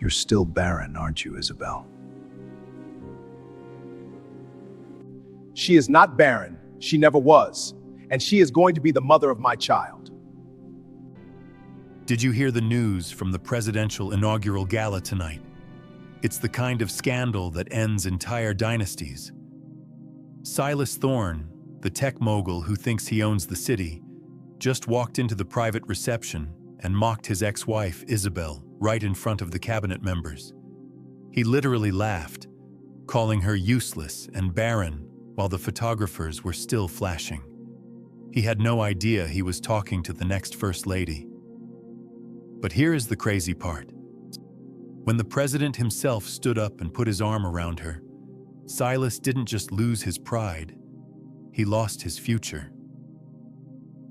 You're still barren, aren't you, Isobel? She is not barren. She never was. And she is going to be the mother of my child. Did you hear the news from the Presidential Inaugural Gala tonight? It's the kind of scandal that ends entire dynasties. Silas Thorne, the tech mogul who thinks he owns the city, just walked into the private reception and mocked his ex-wife, Isobel, right in front of the cabinet members. He literally laughed, calling her useless and barren while the photographers were still flashing. He had no idea he was talking to the next First Lady. But here is the crazy part. When the president himself stood up and put his arm around her, Silas didn't just lose his pride, he lost his future.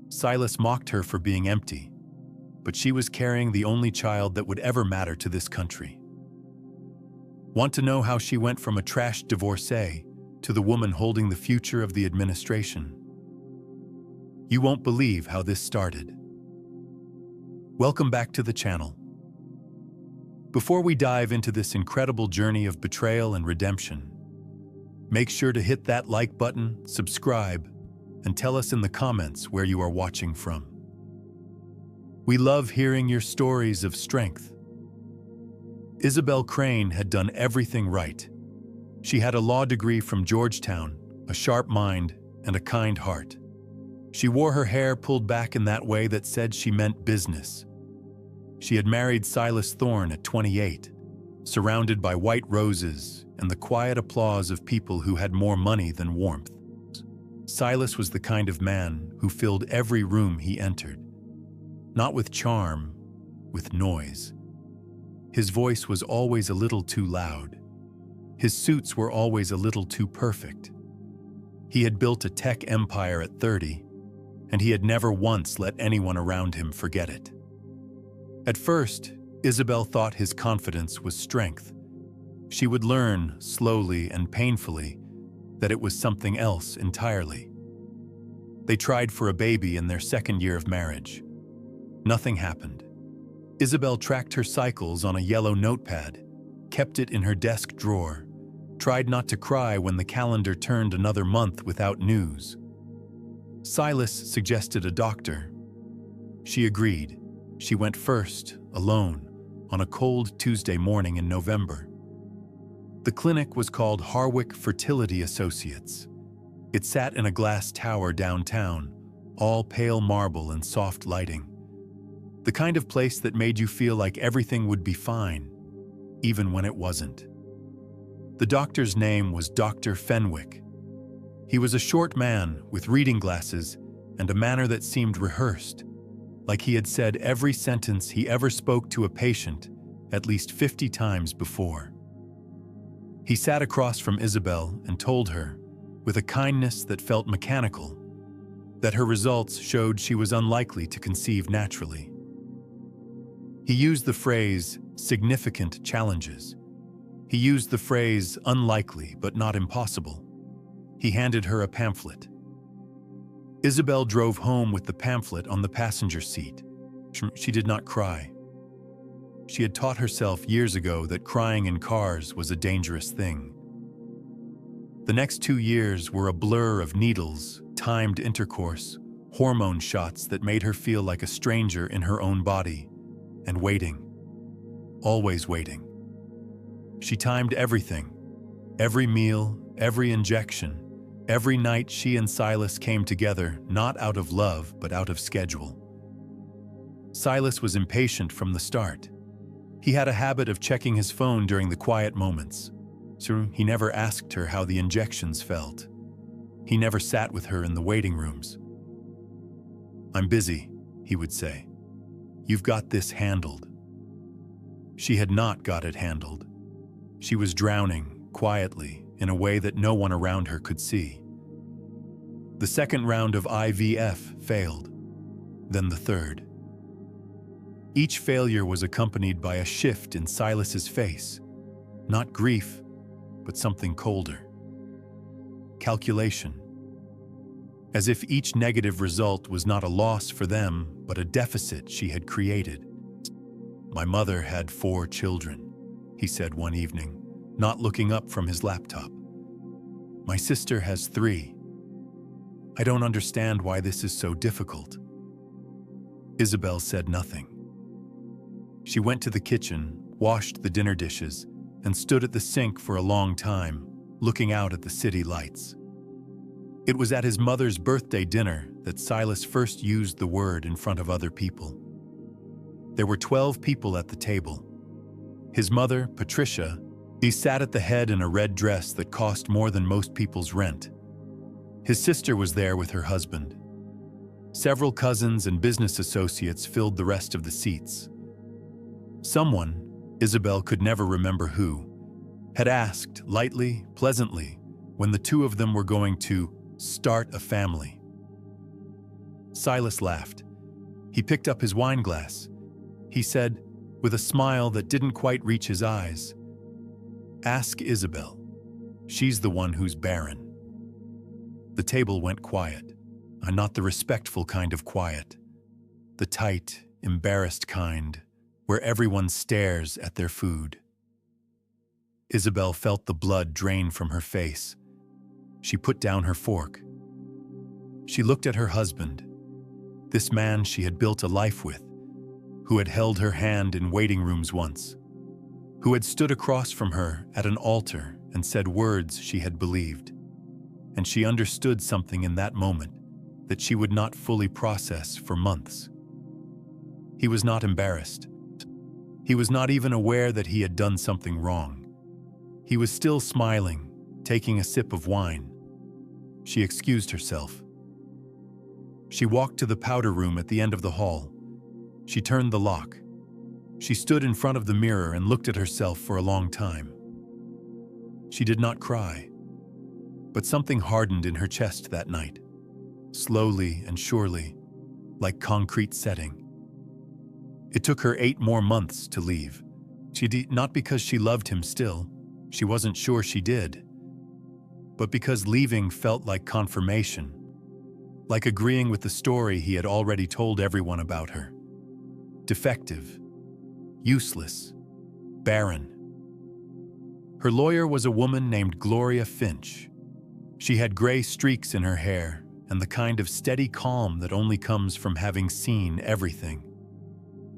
Silas mocked her for being empty, but she was carrying the only child that would ever matter to this country. Want to know how she went from a trashed divorcee to the woman holding the future of the administration? You won't believe how this started. Welcome back to the channel. Before we dive into this incredible journey of betrayal and redemption, make sure to hit that like button, subscribe, and tell us in the comments where you are watching from. We love hearing your stories of strength. Isobel Crane had done everything right. She had a law degree from Georgetown, a sharp mind, and a kind heart. She wore her hair pulled back in that way that said she meant business. She had married Silas Thorne at 28, surrounded by white roses and the quiet applause of people who had more money than warmth. Silas was the kind of man who filled every room he entered, not with charm, with noise. His voice was always a little too loud. His suits were always a little too perfect. He had built a tech empire at 30, and he had never once let anyone around him forget it. At first, Isobel thought his confidence was strength. She would learn, slowly and painfully, that it was something else entirely. They tried for a baby in their second year of marriage. Nothing happened. Isobel tracked her cycles on a yellow notepad, kept it in her desk drawer, tried not to cry when the calendar turned another month without news. Silas suggested a doctor. She agreed. She went first, alone, on a cold Tuesday morning in November. The clinic was called Harwick Fertility Associates. It sat in a glass tower downtown, all pale marble and soft lighting. The kind of place that made you feel like everything would be fine, even when it wasn't. The doctor's name was Dr. Fenwick. He was a short man with reading glasses and a manner that seemed rehearsed, like he had said every sentence he ever spoke to a patient at least 50 times before. He sat across from Isobel and told her, with a kindness that felt mechanical, that her results showed she was unlikely to conceive naturally. He used the phrase, significant challenges. He used the phrase, unlikely but not impossible. He handed her a pamphlet. Isobel drove home with the pamphlet on the passenger seat. She did not cry. She had taught herself years ago that crying in cars was a dangerous thing. The next 2 years were a blur of needles, timed intercourse, hormone shots that made her feel like a stranger in her own body, and waiting. Always waiting. She timed everything. Every meal, every injection, every night she and Silas came together, not out of love, but out of schedule. Silas was impatient from the start. He had a habit of checking his phone during the quiet moments, so he never asked her how the injections felt. He never sat with her in the waiting rooms. "I'm busy," he would say. "You've got this handled." She had not got it handled. She was drowning, quietly, in a way that no one around her could see. The second round of IVF failed, then the third. Each failure was accompanied by a shift in Silas's face, not grief, but something colder. Calculation. As if each negative result was not a loss for them, but a deficit she had created. "My mother had 4 children," he said one evening, not looking up from his laptop. My sister has 3. I don't understand why this is so difficult. Isobel said nothing. She went to the kitchen, washed the dinner dishes, and stood at the sink for a long time, looking out at the city lights. It was at his mother's birthday dinner that Silas first used the word in front of other people. There were 12 people at the table. His mother, Patricia, she sat at the head in a red dress that cost more than most people's rent. His sister was there with her husband. Several cousins and business associates filled the rest of the seats. Someone, Isobel could never remember who, had asked, lightly, pleasantly, when the two of them were going to start a family. Silas laughed. He picked up his wine glass. He said, with a smile that didn't quite reach his eyes, "Ask Isobel. She's the one who's barren." The table went quiet, and not the respectful kind of quiet, the tight, embarrassed kind, where everyone stares at their food. Isobel felt the blood drain from her face. She put down her fork. She looked at her husband, this man she had built a life with, who had held her hand in waiting rooms once, who had stood across from her at an altar and said words she had believed. And she understood something in that moment that she would not fully process for months. He was not embarrassed. He was not even aware that he had done something wrong. He was still smiling, taking a sip of wine. She excused herself. She walked to the powder room at the end of the hall. She turned the lock. She stood in front of the mirror and looked at herself for a long time. She did not cry, but something hardened in her chest that night, slowly and surely, like concrete setting. It took her 8 more months to leave. She did not because she loved him still, she wasn't sure she did, but because leaving felt like confirmation, like agreeing with the story he had already told everyone about her. Defective, useless, barren. Her lawyer was a woman named Gloria Finch. She had gray streaks in her hair and the kind of steady calm that only comes from having seen everything.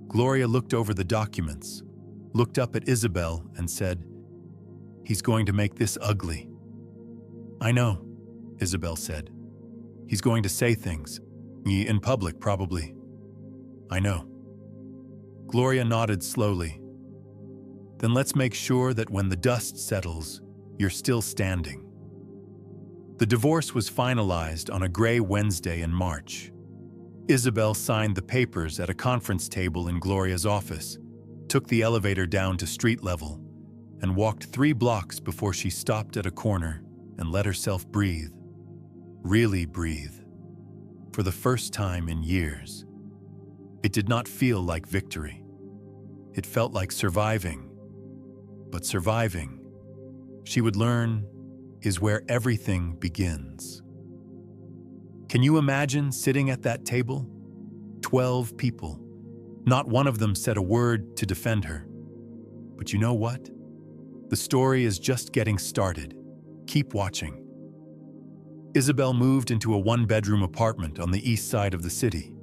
Gloria looked over the documents, looked up at Isobel and said, "He's going to make this ugly." "I know," Isobel said. "He's going to say things. In public, probably." "I know." Gloria nodded slowly. "Then let's make sure that when the dust settles, you're still standing." The divorce was finalized on a gray Wednesday in March. Isobel signed the papers at a conference table in Gloria's office, took the elevator down to street level, and walked 3 blocks before she stopped at a corner and let herself breathe. Really breathe. For the first time in years. It did not feel like victory. It felt like surviving. But surviving, she would learn, is where everything begins. Can you imagine sitting at that table? 12 people. Not one of them said a word to defend her. But you know what? The story is just getting started. Keep watching. Isobel moved into a 1-bedroom apartment on the east side of the city.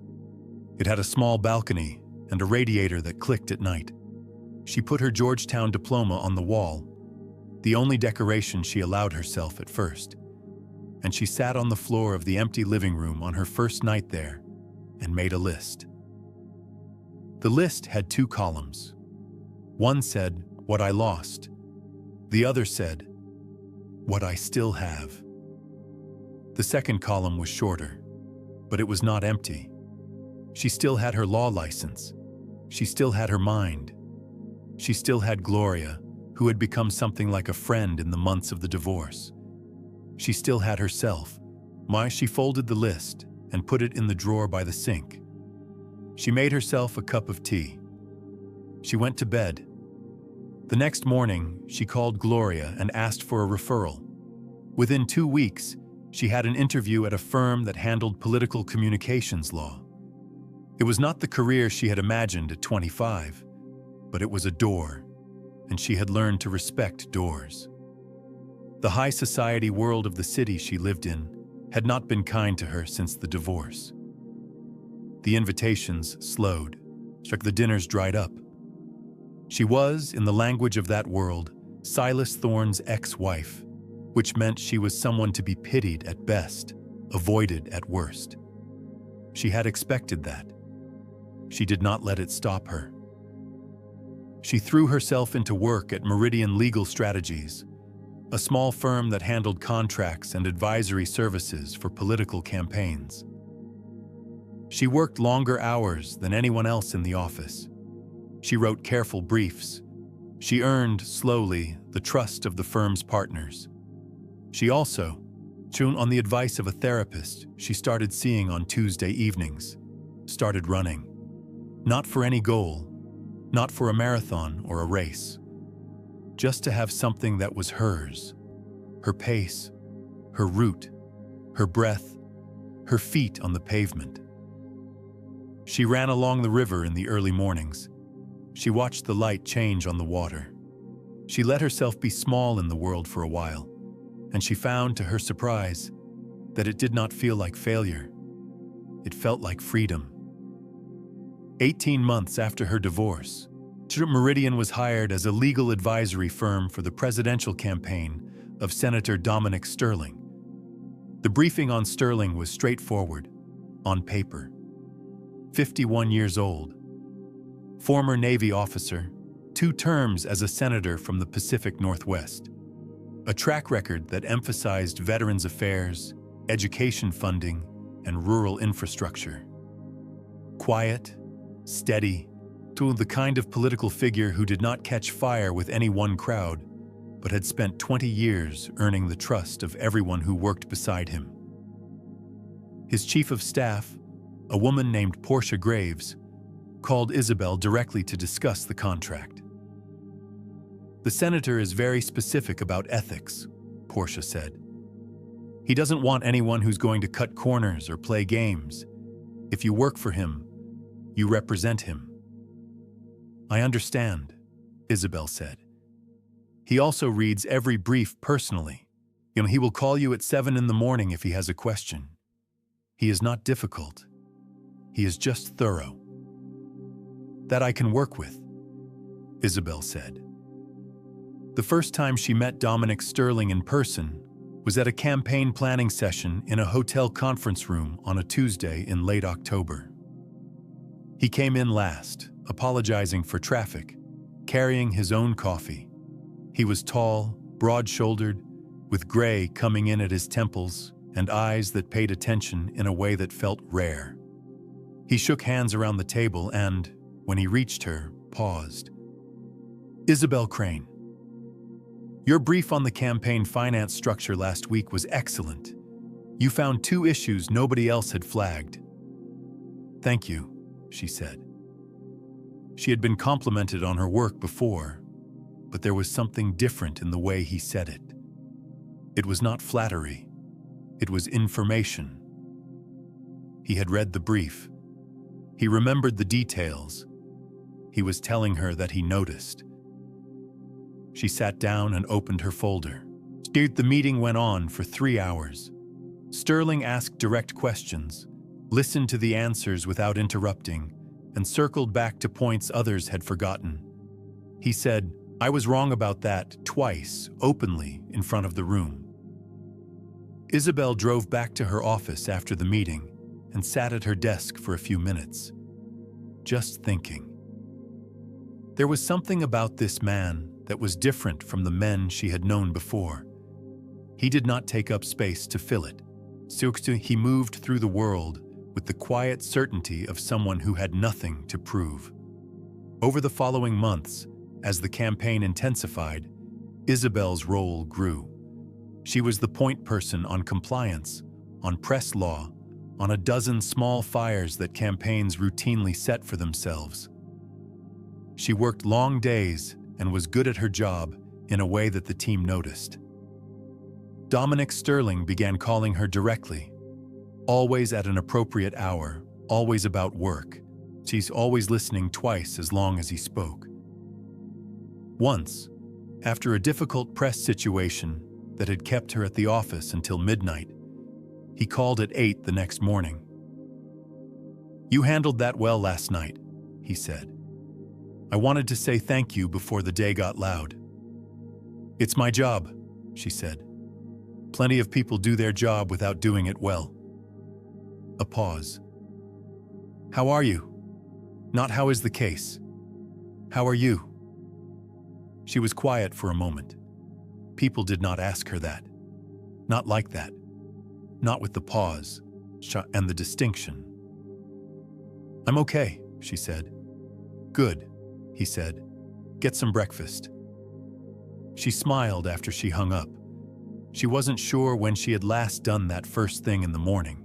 It had a small balcony and a radiator that clicked at night. She put her Georgetown diploma on the wall, the only decoration she allowed herself at first. And she sat on the floor of the empty living room on her first night there and made a list. The list had 2 columns. One said, "What I lost." The other said, "What I still have." The second column was shorter, but it was not empty. She still had her law license. She still had her mind. She still had Gloria, who had become something like a friend in the months of the divorce. She still had herself. She folded the list and put it in the drawer by the sink. She made herself a cup of tea. She went to bed. The next morning, she called Gloria and asked for a referral. Within 2 weeks, she had an interview at a firm that handled political communications law. It was not the career she had imagined at 25, but it was a door, and she had learned to respect doors. The high society world of the city she lived in had not been kind to her since the divorce. The invitations slowed, the dinners dried up. She was, in the language of that world, Silas Thorne's ex-wife, which meant she was someone to be pitied at best, avoided at worst. She had expected that. She did not let it stop her. She threw herself into work at Meridian Legal Strategies, a small firm that handled contracts and advisory services for political campaigns. She worked longer hours than anyone else in the office. She wrote careful briefs. She earned, slowly, the trust of the firm's partners. She also, on the advice of a therapist she started seeing on Tuesday evenings, started running. Not for any goal, not for a marathon or a race. Just to have something that was hers. Her pace, her route, her breath, her feet on the pavement. She ran along the river in the early mornings. She watched the light change on the water. She let herself be small in the world for a while, and she found, to her surprise, that it did not feel like failure. It felt like freedom. 18 months after her divorce, Meridian was hired as a legal advisory firm for the presidential campaign of Senator Dominic Sterling. The briefing on Sterling was straightforward, on paper. 51 years old, former Navy officer, 2 terms as a senator from the Pacific Northwest, a track record that emphasized veterans affairs, education funding, and rural infrastructure. Quiet, steady, the kind of political figure who did not catch fire with any one crowd, but had spent 20 years earning the trust of everyone who worked beside him. His chief of staff, a woman named Portia Graves, called Isobel directly to discuss the contract. "The senator is very specific about ethics," Portia said. "He doesn't want anyone who's going to cut corners or play games. If you work for him, you represent him." "I understand," Isobel said. "He also reads every brief personally. He will call you at 7 in the morning if he has a question. He is not difficult. He is just thorough." "That I can work with," Isobel said. The first time she met Dominic Sterling in person was at a campaign planning session in a hotel conference room on a Tuesday in late October. He came in last, apologizing for traffic, carrying his own coffee. He was tall, broad-shouldered, with gray coming in at his temples and eyes that paid attention in a way that felt rare. He shook hands around the table and, when he reached her, paused. "Isobel Crane, your brief on the campaign finance structure last week was excellent. You found 2 issues nobody else had flagged." "Thank you," she said. She had been complimented on her work before, but there was something different in the way he said it. It was not flattery. It was information. He had read the brief. He remembered the details. He was telling her that he noticed. She sat down and opened her folder. The meeting went on for 3 hours. Sterling asked direct questions, listened to the answers without interrupting, and circled back to points others had forgotten. He said, "I was wrong about that," twice, openly, in front of the room. Isobel drove back to her office after the meeting and sat at her desk for a few minutes, just thinking. There was something about this man that was different from the men she had known before. He did not take up space to fill it. He moved through the world with the quiet certainty of someone who had nothing to prove. Over the following months, as the campaign intensified, Isobel's role grew. She was the point person on compliance, on press law, on a dozen small fires that campaigns routinely set for themselves. She worked long days and was good at her job in a way that the team noticed. Dominic Sterling began calling her directly, always at an appropriate hour, always about work. She's always listening twice as long as he spoke. Once, after a difficult press situation that had kept her at the office until midnight, he called at 8 the next morning. "You handled that well last night," he said. "I wanted to say thank you before the day got loud." "It's my job," she said. "Plenty of people do their job without doing it well." A pause. "How are you? Not how is the case. How are you?" She was quiet for a moment. People did not ask her that. Not like that. Not with the pause and the distinction. "I'm okay," she said. "Good," he said. "Get some breakfast." She smiled after she hung up. She wasn't sure when she had last done that first thing in the morning.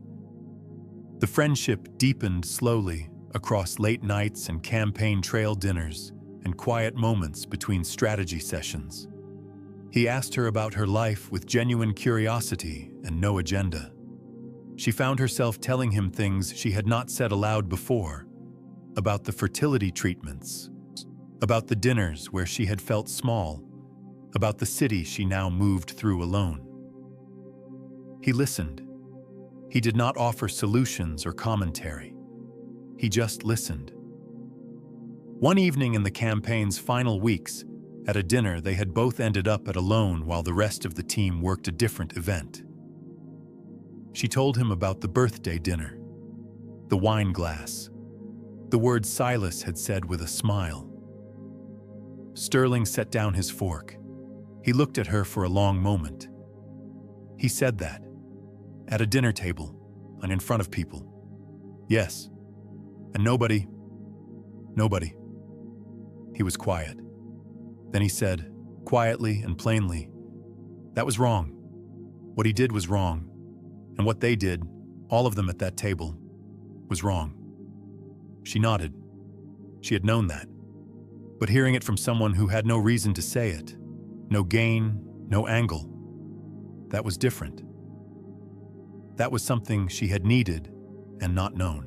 The friendship deepened slowly across late nights and campaign trail dinners and quiet moments between strategy sessions. He asked her about her life with genuine curiosity and no agenda. She found herself telling him things she had not said aloud before, about the fertility treatments, about the dinners where she had felt small, about the city she now moved through alone. He listened. He did not offer solutions or commentary. He just listened. One evening in the campaign's final weeks, at a dinner they had both ended up at alone while the rest of the team worked a different event. She told him about the birthday dinner, the wine glass, the words Silas had said with a smile. Sterling set down his fork. He looked at her for a long moment. He said that, at a dinner table, and in front of people. Yes, and nobody. He was quiet. Then he said, quietly and plainly, that was wrong. What he did was wrong. And what they did, all of them at that table, was wrong. She nodded. She had known that. But hearing it from someone who had no reason to say it, no gain, no angle, that was different. That was something she had needed and not known.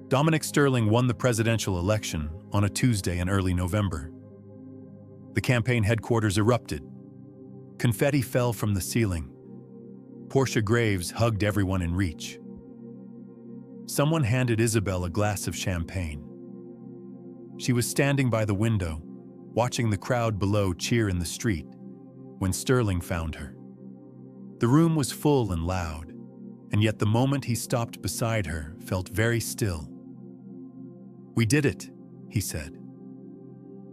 Dominic Sterling won the presidential election on a Tuesday in early November. The campaign headquarters erupted. Confetti fell from the ceiling. Portia Graves hugged everyone in reach. Someone handed Isobel a glass of champagne. She was standing by the window, watching the crowd below cheer in the street, when Sterling found her. The room was full and loud, and yet the moment he stopped beside her felt very still. "We did it," he said.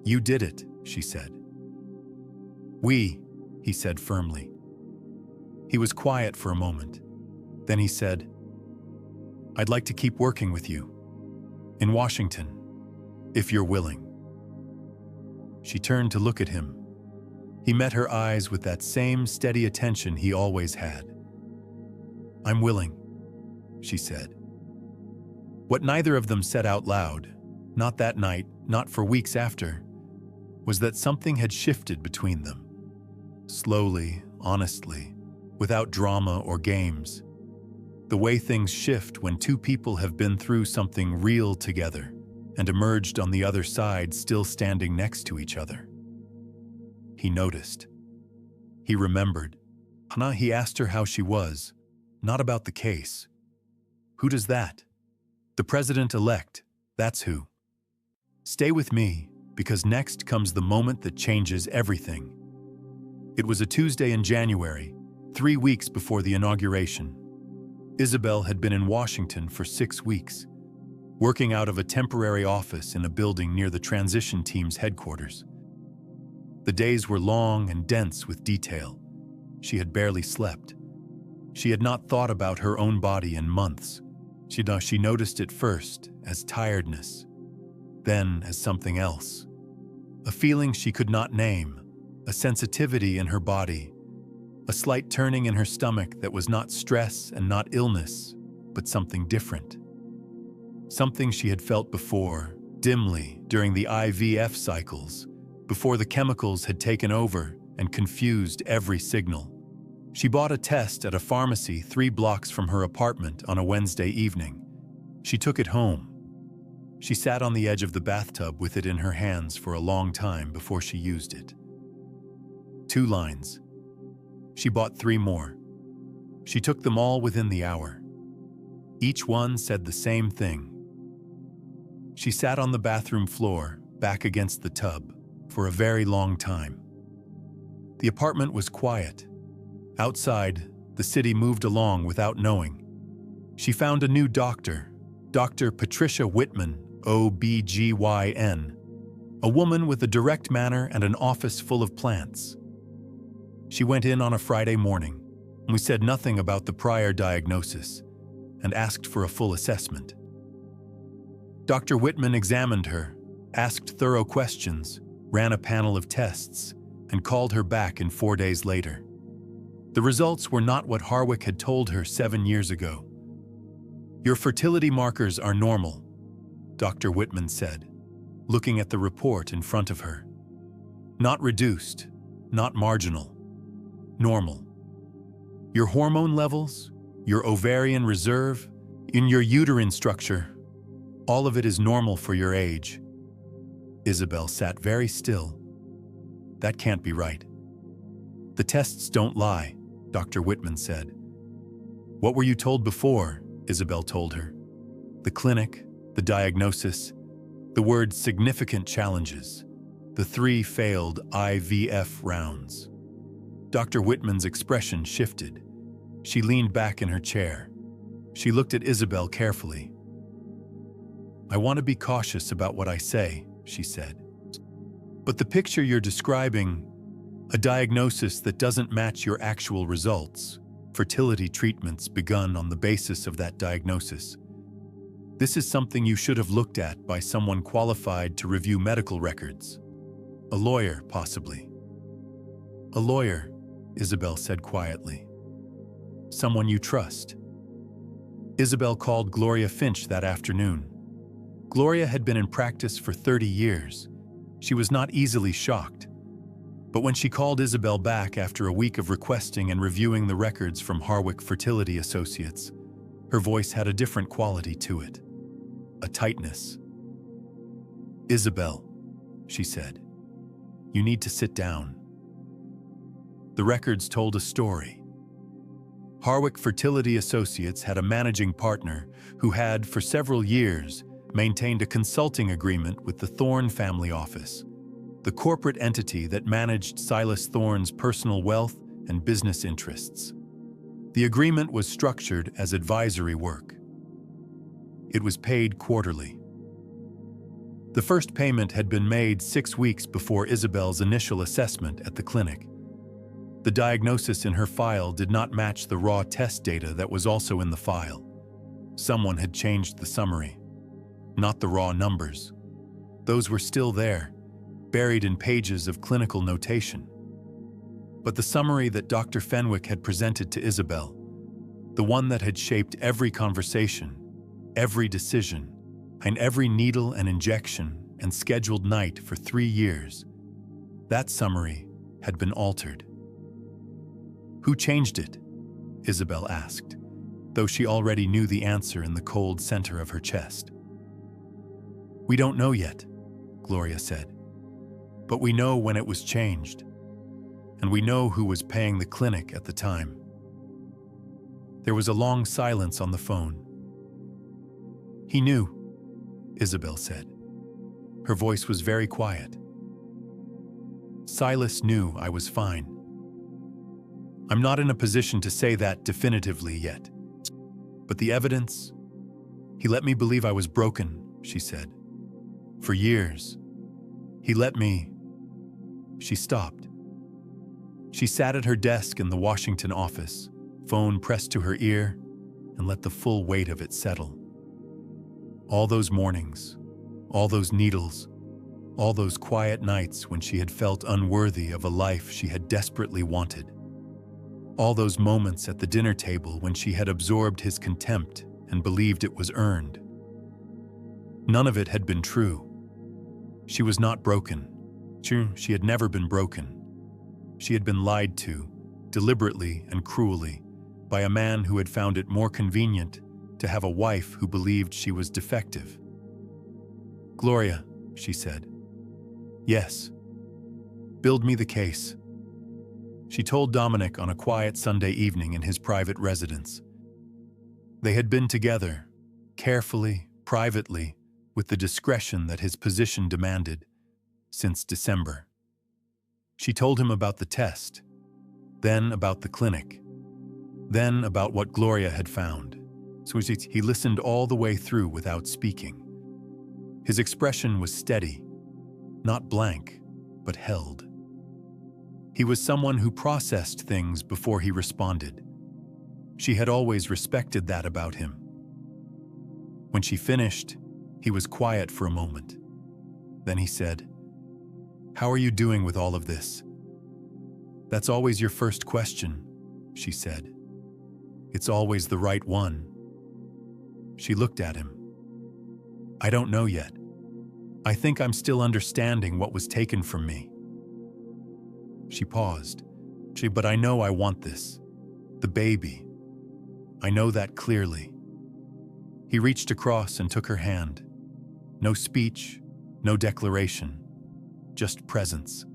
"You did it," she said. "We," he said firmly. He was quiet for a moment. Then he said, "I'd like to keep working with you. In Washington, if you're willing." She turned to look at him. He met her eyes with that same steady attention he always had. "I'm willing," she said. What neither of them said out loud, not that night, not for weeks after, was that something had shifted between them. Slowly, honestly, without drama or games. The way things shift when two people have been through something real together and emerged on the other side still standing next to each other. He noticed. He remembered. He asked her how she was, not about the case. Who does that? The president-elect, that's who. Stay with me, because next comes the moment that changes everything. It was a Tuesday in January, 3 weeks before the inauguration. Isobel had been in Washington for 6 weeks, working out of a temporary office in a building near the transition team's headquarters. The days were long and dense with detail. She had barely slept. She had not thought about her own body in months. She noticed it first as tiredness, then as something else. A feeling she could not name, a sensitivity in her body, a slight turning in her stomach that was not stress and not illness, but something different. Something she had felt before, dimly, during the IVF cycles, before the chemicals had taken over and confused every signal. She bought a test at a pharmacy 3 blocks from her apartment on a Wednesday evening. She took it home. She sat on the edge of the bathtub with it in her hands for a long time before she used it. 2 lines. She bought 3 more. She took them all within the hour. Each one said the same thing. She sat on the bathroom floor, back against the tub, for a very long time. The apartment was quiet. Outside, the city moved along without knowing. She found a new doctor, Dr. Patricia Whitman, OBGYN, a woman with a direct manner and an office full of plants. She went in on a Friday morning. We said nothing about the prior diagnosis and asked for a full assessment. Dr. Whitman examined her, asked thorough questions, ran a panel of tests, and called her back in 4 days later. The results were not what Harwick had told her 7 years ago. "Your fertility markers are normal," Dr. Whitman said, looking at the report in front of her. "Not reduced, not marginal. Normal. Your hormone levels, your ovarian reserve, in your uterine structure, all of it is normal for your age." Isobel sat very still. "That can't be right." "The tests don't lie," Dr. Whitman said. "What were you told before?" Isobel told her. "The clinic, the diagnosis, the word significant challenges, the 3 failed IVF rounds." Dr. Whitman's expression shifted. She leaned back in her chair. She looked at Isobel carefully. "I want to be cautious about what I say," she said. "But the picture you're describing, a diagnosis that doesn't match your actual results, fertility treatments begun on the basis of that diagnosis. This is something you should have looked at by someone qualified to review medical records. A lawyer, possibly." "A lawyer," Isobel said quietly. "Someone you trust." Isobel called Gloria Finch that afternoon. Gloria had been in practice for 30 years. She was not easily shocked. But when she called Isobel back after a week of requesting and reviewing the records from Harwick Fertility Associates, her voice had a different quality to it. A tightness. "Isobel," she said, "you need to sit down." The records told a story. Harwick Fertility Associates had a managing partner who had, for several years, maintained a consulting agreement with the Thorne family office, the corporate entity that managed Silas Thorne's personal wealth and business interests. The agreement was structured as advisory work. It was paid quarterly. The first payment had been made 6 weeks before Isobel's initial assessment at the clinic. The diagnosis in her file did not match the raw test data that was also in the file. Someone had changed the summary, not the raw numbers. Those were still there, buried in pages of clinical notation. But the summary that Dr. Fenwick had presented to Isobel, the one that had shaped every conversation, every decision, and every needle and injection and scheduled night for 3 years, that summary had been altered. "Who changed it?" Isobel asked, though she already knew the answer in the cold center of her chest. "We don't know yet," Gloria said. "But we know when it was changed, and we know who was paying the clinic at the time." There was a long silence on the phone. "He knew," Isobel said. Her voice was very quiet. "Silas knew I was fine. I'm not in a position to say that definitively yet. But the evidence, he let me believe I was broken," she said. "For years. He let me..." She stopped. She sat at her desk in the Washington office, phone pressed to her ear, and let the full weight of it settle. All those mornings, all those needles, all those quiet nights when she had felt unworthy of a life she had desperately wanted. All those moments at the dinner table when she had absorbed his contempt and believed it was earned. None of it had been true. She was not broken. She had never been broken. She had been lied to, deliberately and cruelly, by a man who had found it more convenient to have a wife who believed she was defective. "Gloria," she said. "Yes. Build me the case." She told Dominic on a quiet Sunday evening in his private residence. They had been together, carefully, privately, with the discretion that his position demanded, since December. She told him about the test, then about the clinic, then about what Gloria had found. So he listened all the way through without speaking. His expression was steady, not blank, but held. He was someone who processed things before he responded. She had always respected that about him. When she finished, he was quiet for a moment. Then he said, "How are you doing with all of this?" "That's always your first question," she said. "It's always the right one." She looked at him. "I don't know yet. I think I'm still understanding what was taken from me." She paused. "But I know I want this. The baby. I know that clearly." He reached across and took her hand. No speech, no declaration, just presence.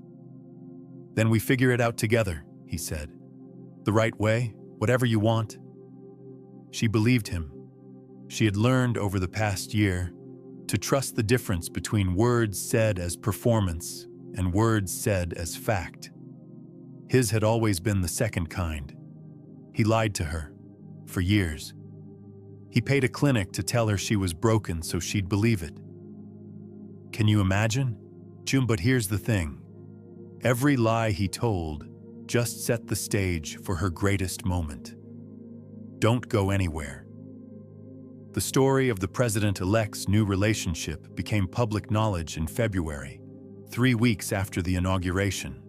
"Then we figure it out together," he said. "The right way, whatever you want." She believed him. She had learned over the past year to trust the difference between words said as performance and words said as fact. His had always been the second kind. He lied to her, for years. He paid a clinic to tell her she was broken so she'd believe it. Can you imagine? But here's the thing. Every lie he told just set the stage for her greatest moment. Don't go anywhere. The story of the president-elect's new relationship became public knowledge in February, 3 weeks after the inauguration.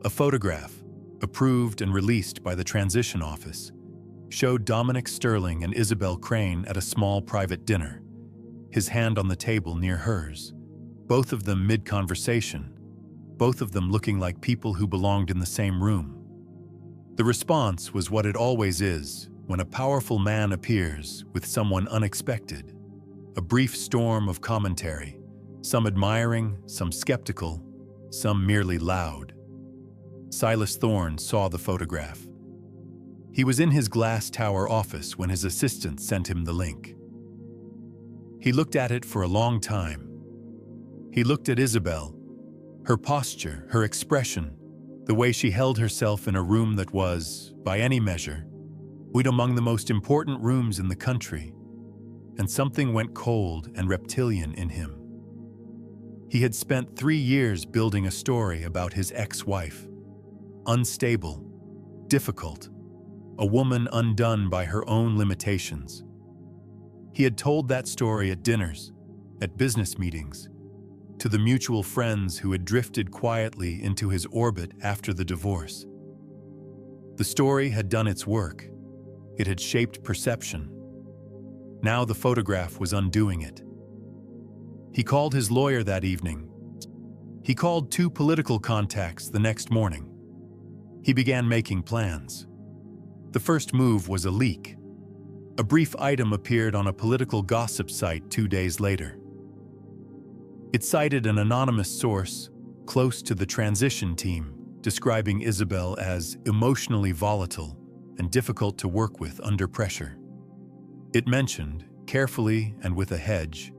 A photograph, approved and released by the Transition Office, showed Dominic Sterling and Isobel Crane at a small private dinner, his hand on the table near hers, both of them mid-conversation, both of them looking like people who belonged in the same room. The response was what it always is when a powerful man appears with someone unexpected, a brief storm of commentary, some admiring, some skeptical, some merely loud. Silas Thorne saw the photograph. He was in his glass tower office when his assistant sent him the link. He looked at it for a long time. He looked at Isobel, her posture, her expression, the way she held herself in a room that was, by any measure, among the most important rooms in the country, and something went cold and reptilian in him. He had spent 3 years building a story about his ex-wife, unstable, difficult, a woman undone by her own limitations. He had told that story at dinners, at business meetings, to the mutual friends who had drifted quietly into his orbit after the divorce. The story had done its work. It had shaped perception. Now the photograph was undoing it. He called his lawyer that evening. He called 2 political contacts the next morning. He began making plans. The first move was a leak. A brief item appeared on a political gossip site 2 days later. It cited an anonymous source close to the transition team, describing Isobel as emotionally volatile and difficult to work with under pressure. It mentioned, carefully and with a hedge,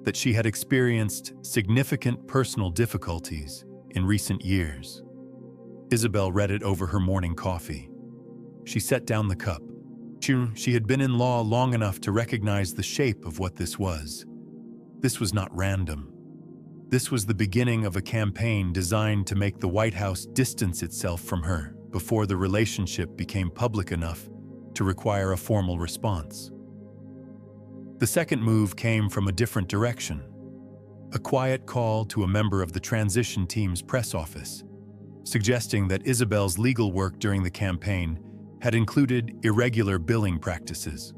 that she had experienced significant personal difficulties in recent years. Isobel read it over her morning coffee. She set down the cup. She had been in law long enough to recognize the shape of what this was. This was not random. This was the beginning of a campaign designed to make the White House distance itself from her before the relationship became public enough to require a formal response. The second move came from a different direction. A quiet call to a member of the transition team's press office, suggesting that Isobel's legal work during the campaign had included irregular billing practices.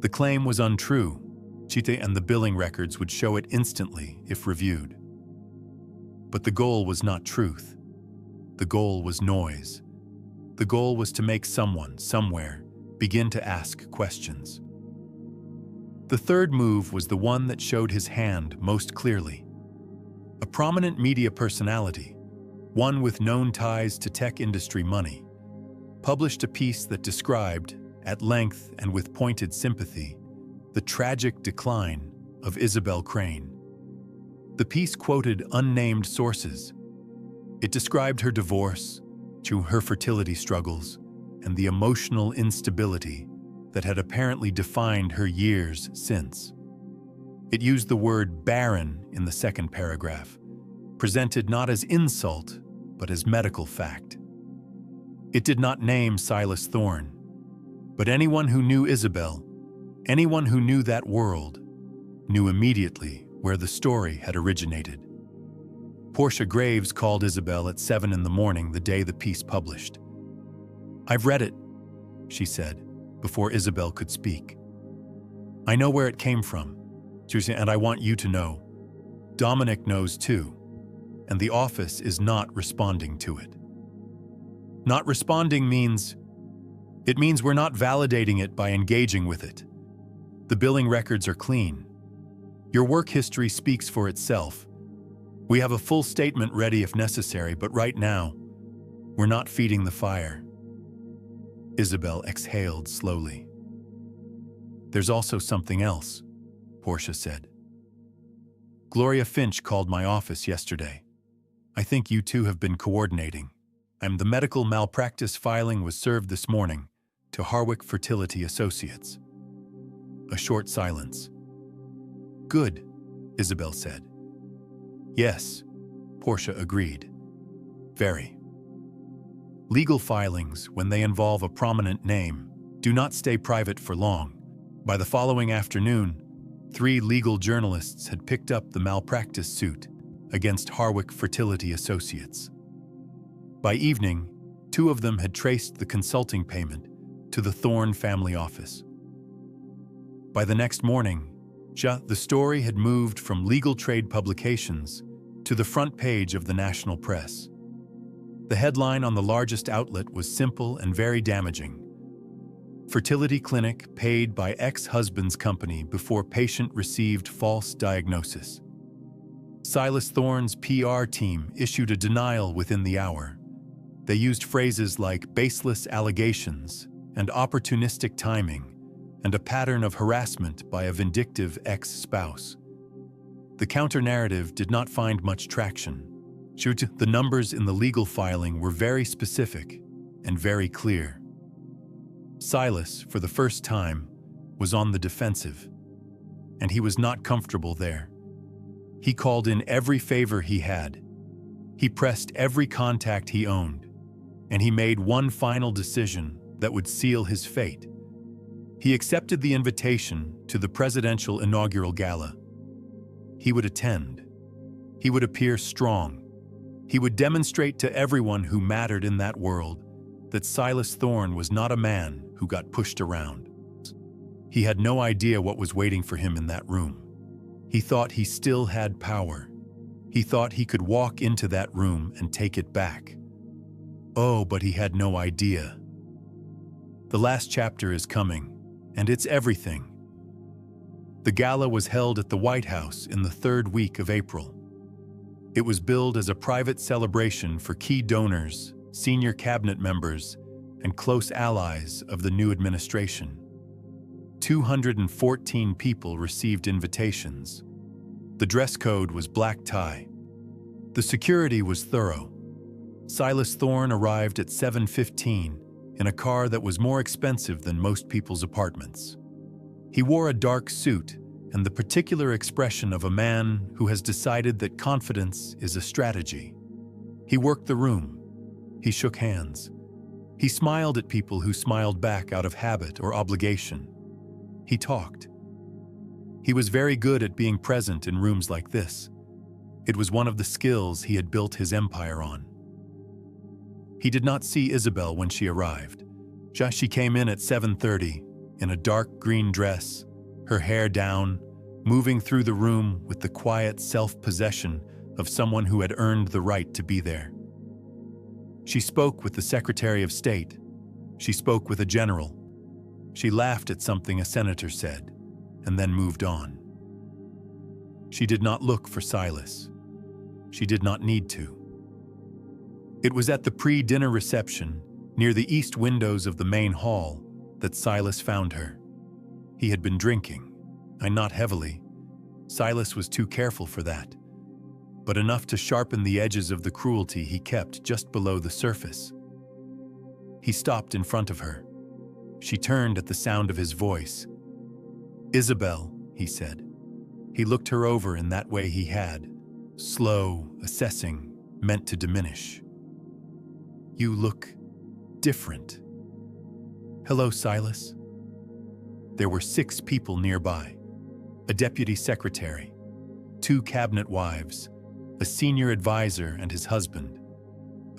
The claim was untrue, and the billing records would show it instantly if reviewed. But the goal was not truth. The goal was noise. The goal was to make someone, somewhere, begin to ask questions. The third move was the one that showed his hand most clearly. A prominent media personality, one with known ties to tech industry money, published a piece that described, at length and with pointed sympathy, the tragic decline of Isobel Crane. The piece quoted unnamed sources. It described her divorce, her fertility struggles, and the emotional instability that had apparently defined her years since. It used the word barren in the second paragraph, presented not as insult, but as medical fact. It did not name Silas Thorne, but anyone who knew Isobel, anyone who knew that world, knew immediately where the story had originated. Portia Graves called Isobel at 7 in the morning the day the piece published. "I've read it," she said, before Isobel could speak. "I know where it came from, and I want you to know. Dominic knows too, and the office is not responding to it." Not responding means we're not validating it by engaging with it. The billing records are clean. Your work history speaks for itself. We have a full statement ready if necessary, but right now, we're not feeding the fire. Isobel exhaled slowly. "There's also something else," Portia said. "Gloria Finch called my office yesterday. I think you two have been coordinating. The medical malpractice filing was served this morning to Harwick Fertility Associates." A short silence. "Good," Isobel said. "Yes," Portia agreed. "Very." Legal filings, when they involve a prominent name, do not stay private for long. By the following afternoon, 3 legal journalists had picked up the malpractice suit against Harwick Fertility Associates. By evening, 2 of them had traced the consulting payment to the Thorne family office. By the next morning, the story had moved from legal trade publications to the front page of the national press. The headline on the largest outlet was simple and very damaging. "Fertility clinic paid by ex-husband's company before patient received false diagnosis." Silas Thorne's PR team issued a denial within the hour. They used phrases like baseless allegations and opportunistic timing and a pattern of harassment by a vindictive ex-spouse. The counter-narrative did not find much traction. The numbers in the legal filing were very specific and very clear. Silas, for the first time, was on the defensive, and he was not comfortable there. He called in every favor he had. He pressed every contact he owned, and he made one final decision that would seal his fate. He accepted the invitation to the Presidential Inaugural Gala. He would attend. He would appear strong. He would demonstrate to everyone who mattered in that world that Silas Thorne was not a man who got pushed around. He had no idea what was waiting for him in that room. He thought he still had power. He thought he could walk into that room and take it back. Oh, but he had no idea. The last chapter is coming, and it's everything. The gala was held at the White House in the 3rd week of April. It was billed as a private celebration for key donors, senior cabinet members, and close allies of the new administration. 214 people received invitations. The dress code was black tie. The security was thorough. Silas Thorne arrived at 7:15 in a car that was more expensive than most people's apartments. He wore a dark suit and the particular expression of a man who has decided that confidence is a strategy. He worked the room. He shook hands. He smiled at people who smiled back out of habit or obligation. He talked. He was very good at being present in rooms like this. It was one of the skills he had built his empire on. He did not see Isobel when she arrived. She came in at 7:30 in a dark green dress, her hair down, moving through the room with the quiet self-possession of someone who had earned the right to be there. She spoke with the Secretary of State. She spoke with a general. She laughed at something a senator said. and then moved on. She did not look for Silas. She did not need to. It was at the pre-dinner reception, near the east windows of the main hall, that Silas found her. He had been drinking, and not heavily. Silas was too careful for that, but enough to sharpen the edges of the cruelty he kept just below the surface. He stopped in front of her. She turned at the sound of his voice. "Isobel," he said. He looked her over in that way he had, slow, assessing, meant to diminish. "You look different." "Hello, Silas." There were 6 people nearby. A deputy secretary, 2 cabinet wives, a senior advisor and his husband,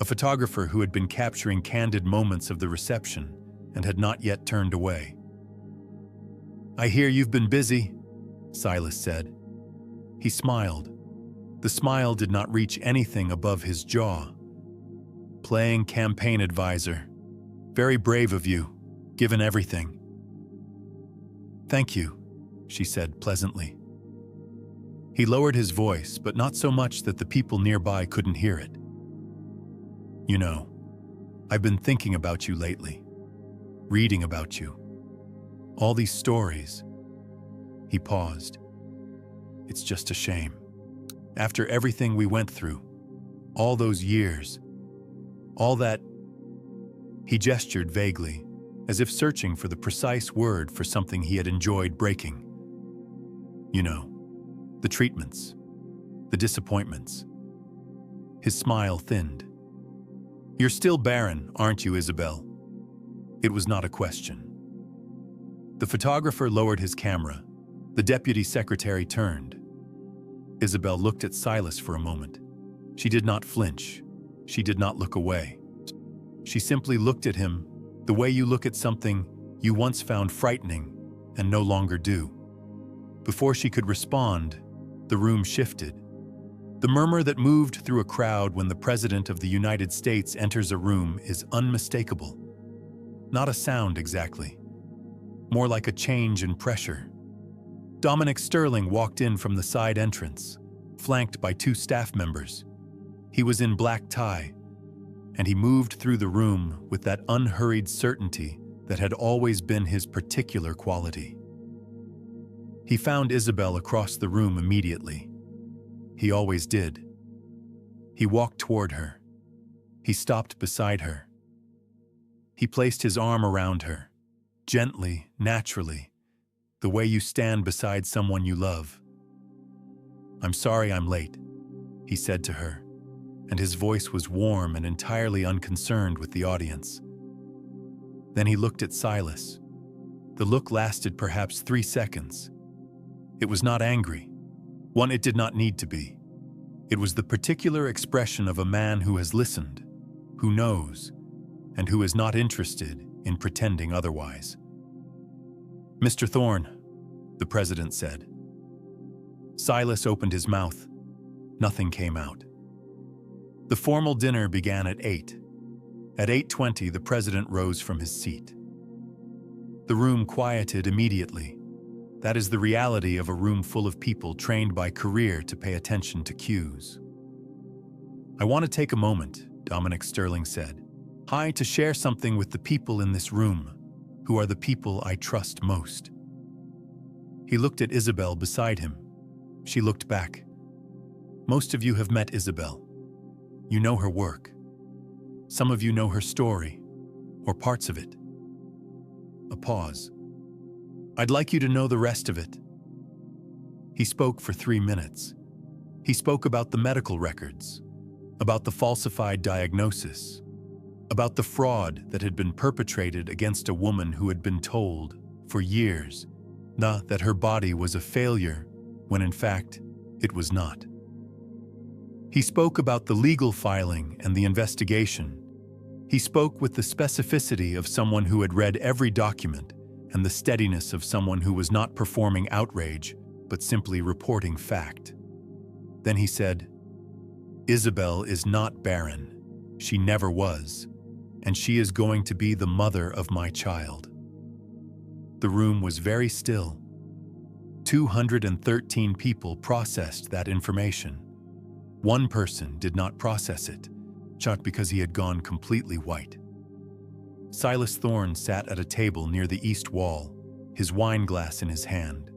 a photographer who had been capturing candid moments of the reception and had not yet turned away. "I hear you've been busy," Silas said. He smiled. The smile did not reach anything above his jaw. "Playing campaign advisor. Very brave of you, given everything." "Thank you," she said pleasantly. He lowered his voice, but not so much that the people nearby couldn't hear it. "You know, I've been thinking about you lately, reading about you. All these stories." He paused. "It's just a shame. After everything we went through, all those years, all that..." He gestured vaguely, as if searching for the precise word for something he had enjoyed breaking. "You know, the treatments, the disappointments." His smile thinned. "You're still barren, aren't you, Isobel?" It was not a question. The photographer lowered his camera. The deputy secretary turned. Isobel looked at Silas for a moment. She did not flinch. She did not look away. She simply looked at him the way you look at something you once found frightening and no longer do. Before she could respond, the room shifted. The murmur that moved through a crowd when the President of the United States enters a room is unmistakable. Not a sound exactly, more like a change in pressure. Dominic Sterling walked in from the side entrance, flanked by 2 staff members. He was in black tie, and he moved through the room with that unhurried certainty that had always been his particular quality. He found Isobel across the room immediately. He always did. He walked toward her. He stopped beside her. He placed his arm around her, gently, naturally, the way you stand beside someone you love. "I'm sorry I'm late," he said to her, and his voice was warm and entirely unconcerned with the audience. Then he looked at Silas. The look lasted perhaps 3 seconds. It was not angry. One, it did not need to be. It was the particular expression of a man who has listened, who knows, and who is not interested in pretending otherwise. "Mr. Thorne," the president said. Silas opened his mouth. Nothing came out. The formal dinner began at 8. At 8:20, the president rose from his seat. The room quieted immediately. That is the reality of a room full of people trained by career to pay attention to cues. "I want to take a moment," Dominic Sterling said. To share something with the people in this room, who are the people I trust most." He looked at Isobel beside him. She looked back. "Most of you have met Isobel. You know her work. Some of you know her story, or parts of it." A pause. "I'd like you to know the rest of it." He spoke for 3 minutes. He spoke about the medical records, about the falsified diagnosis, about the fraud that had been perpetrated against a woman who had been told, for years, that her body was a failure, when in fact, it was not. He spoke about the legal filing and the investigation. He spoke with the specificity of someone who had read every document and the steadiness of someone who was not performing outrage, but simply reporting fact. Then he said, "Isobel is not barren. She never was. And she is going to be the mother of my child." The room was very still. 213 people processed that information. One person did not process it, shot because he had gone completely white. Silas Thorne sat at a table near the east wall, his wine glass in his hand,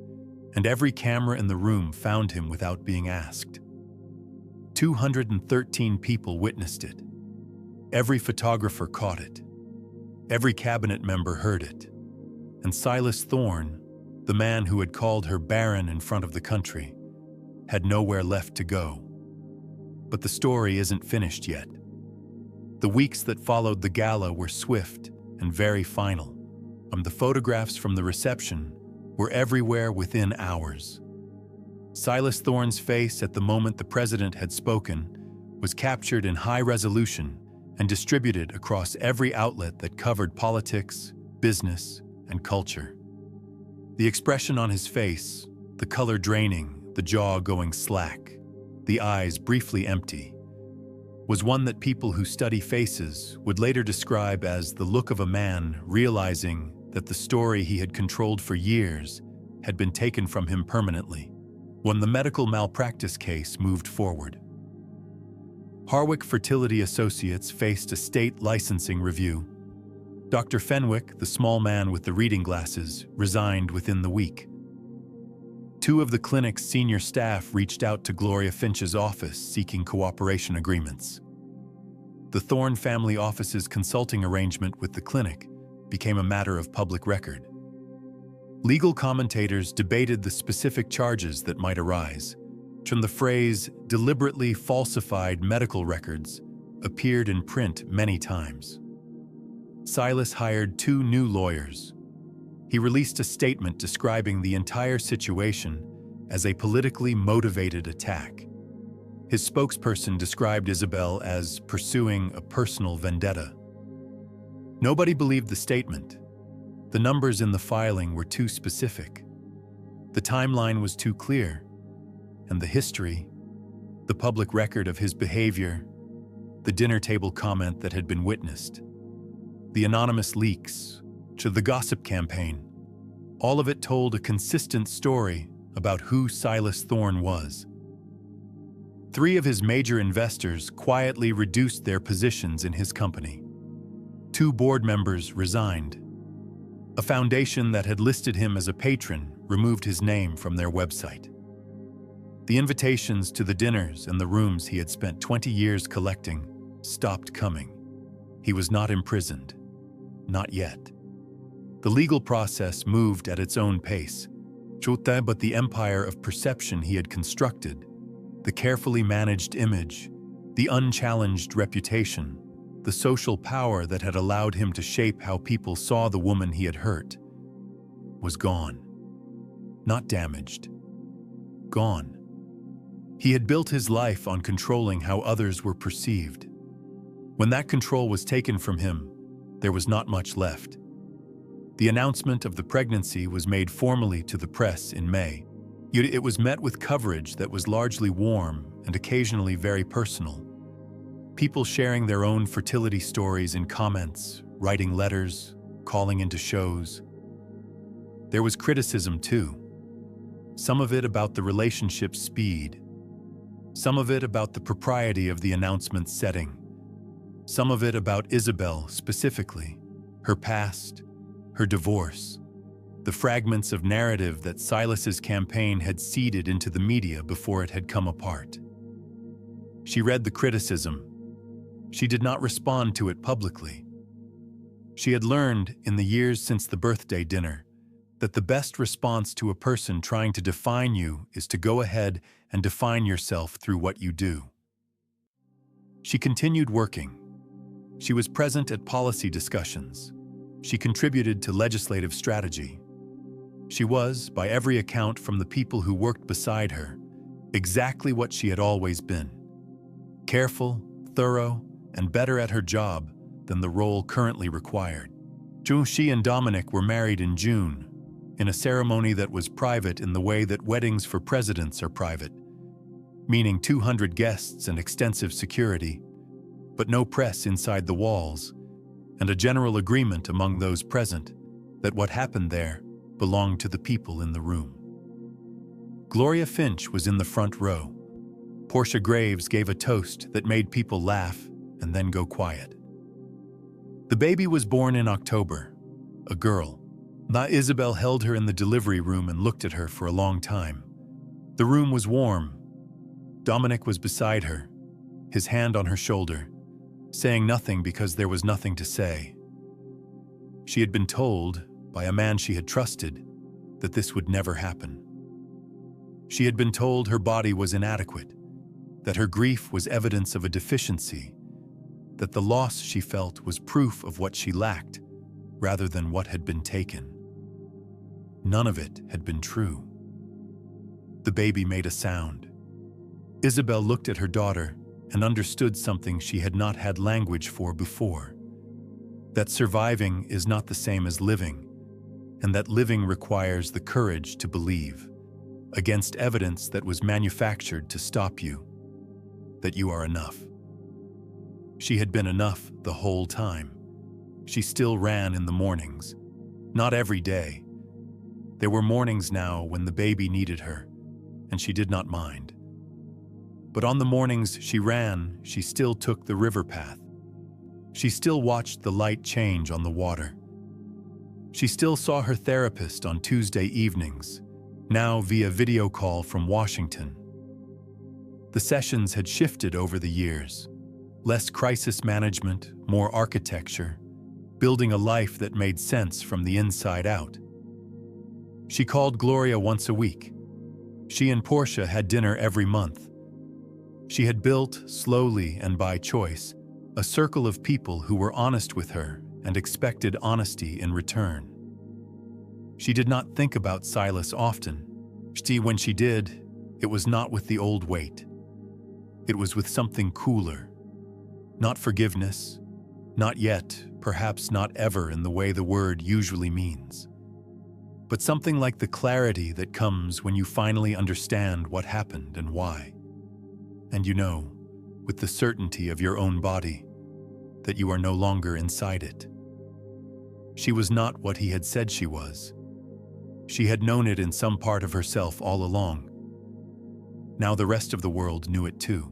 and every camera in the room found him without being asked. 213 people witnessed it. Every photographer caught it. Every cabinet member heard it. And Silas Thorne, the man who had called her Barren in front of the country, had nowhere left to go. But the story isn't finished yet. The weeks that followed the gala were swift and very final. The photographs from the reception were everywhere within hours. Silas Thorne's face at the moment the president had spoken was captured in high resolution and distributed across every outlet that covered politics, business, and culture. The expression on his face, the color draining, the jaw going slack, the eyes briefly empty, was one that people who study faces would later describe as the look of a man realizing that the story he had controlled for years had been taken from him permanently, when the medical malpractice case moved forward. Harwick Fertility Associates faced a state licensing review. Dr. Fenwick, the small man with the reading glasses, resigned within the week. Two of the clinic's senior staff reached out to Gloria Finch's office seeking cooperation agreements. The Thorne family office's consulting arrangement with the clinic became a matter of public record. Legal commentators debated the specific charges that might arise. From the phrase deliberately falsified medical records appeared in print many times. Silas hired 2 new lawyers. He released a statement describing the entire situation as a politically motivated attack. His spokesperson described Isobel as pursuing a personal vendetta. Nobody believed the statement. The numbers in the filing were too specific. The timeline was too clear. And the history, the public record of his behavior, the dinner table comment that had been witnessed, the anonymous leaks, to the gossip campaign, all of it told a consistent story about who Silas Thorne was. 3 of his major investors quietly reduced their positions in his company. 2 board members resigned. A foundation that had listed him as a patron removed his name from their website. The invitations to the dinners and the rooms he had spent 20 years collecting stopped coming. He was not imprisoned. Not yet. The legal process moved at its own pace. But the empire of perception he had constructed, the carefully managed image, the unchallenged reputation, the social power that had allowed him to shape how people saw the woman he had hurt, was gone. Not damaged. Gone. He had built his life on controlling how others were perceived. When that control was taken from him, there was not much left. The announcement of the pregnancy was made formally to the press in May. Yet it was met with coverage that was largely warm and occasionally very personal. People sharing their own fertility stories in comments, writing letters, calling into shows. There was criticism too. Some of it about the relationship's speed. Some of it about the propriety of the announcement's setting. Some of it about Isobel specifically, her past, her divorce, the fragments of narrative that Silas's campaign had seeded into the media before it had come apart. She read the criticism. She did not respond to it publicly. She had learned, in the years since the birthday dinner, that the best response to a person trying to define you is to go ahead and define yourself through what you do. She continued working. She was present at policy discussions. She contributed to legislative strategy. She was, by every account from the people who worked beside her, exactly what she had always been. Careful, thorough, and better at her job than the role currently required. She and Dominic were married in June, in a ceremony that was private in the way that weddings for presidents are private, meaning 200 guests and extensive security, but no press inside the walls, and a general agreement among those present that what happened there belonged to the people in the room. Gloria Finch was in the front row. Portia Graves gave a toast that made people laugh and then go quiet. The baby was born in October, a girl. Isobel held her in the delivery room and looked at her for a long time. The room was warm. Dominic was beside her, his hand on her shoulder, saying nothing because there was nothing to say. She had been told, by a man she had trusted, that this would never happen. She had been told her body was inadequate, that her grief was evidence of a deficiency, that the loss she felt was proof of what she lacked, rather than what had been taken. None of it had been true. The baby made a sound. Isobel looked at her daughter and understood something she had not had language for before. That surviving is not the same as living, and that living requires the courage to believe, against evidence that was manufactured to stop you, that you are enough. She had been enough the whole time. She still ran in the mornings. Not every day. There were mornings now when the baby needed her, and she did not mind. But on the mornings she ran, she still took the river path. She still watched the light change on the water. She still saw her therapist on Tuesday evenings, now via video call from Washington. The sessions had shifted over the years. Less crisis management, more architecture, building a life that made sense from the inside out. She called Gloria once a week. She and Portia had dinner every month. She had built, slowly and by choice, a circle of people who were honest with her and expected honesty in return. She did not think about Silas often. When she did, it was not with the old weight. It was with something cooler. Not forgiveness, not yet, perhaps not ever in the way the word usually means. But something like the clarity that comes when you finally understand what happened and why. And you know, with the certainty of your own body, that you are no longer inside it. She was not what he had said she was. She had known it in some part of herself all along. Now the rest of the world knew it too.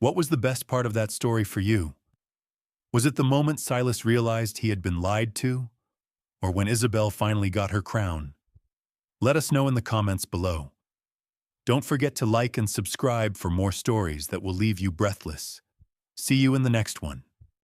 What was the best part of that story for you? Was it the moment Silas realized he had been lied to? Or when Isobel finally got her crown? Let us know in the comments below. Don't forget to like and subscribe for more stories that will leave you breathless. See you in the next one.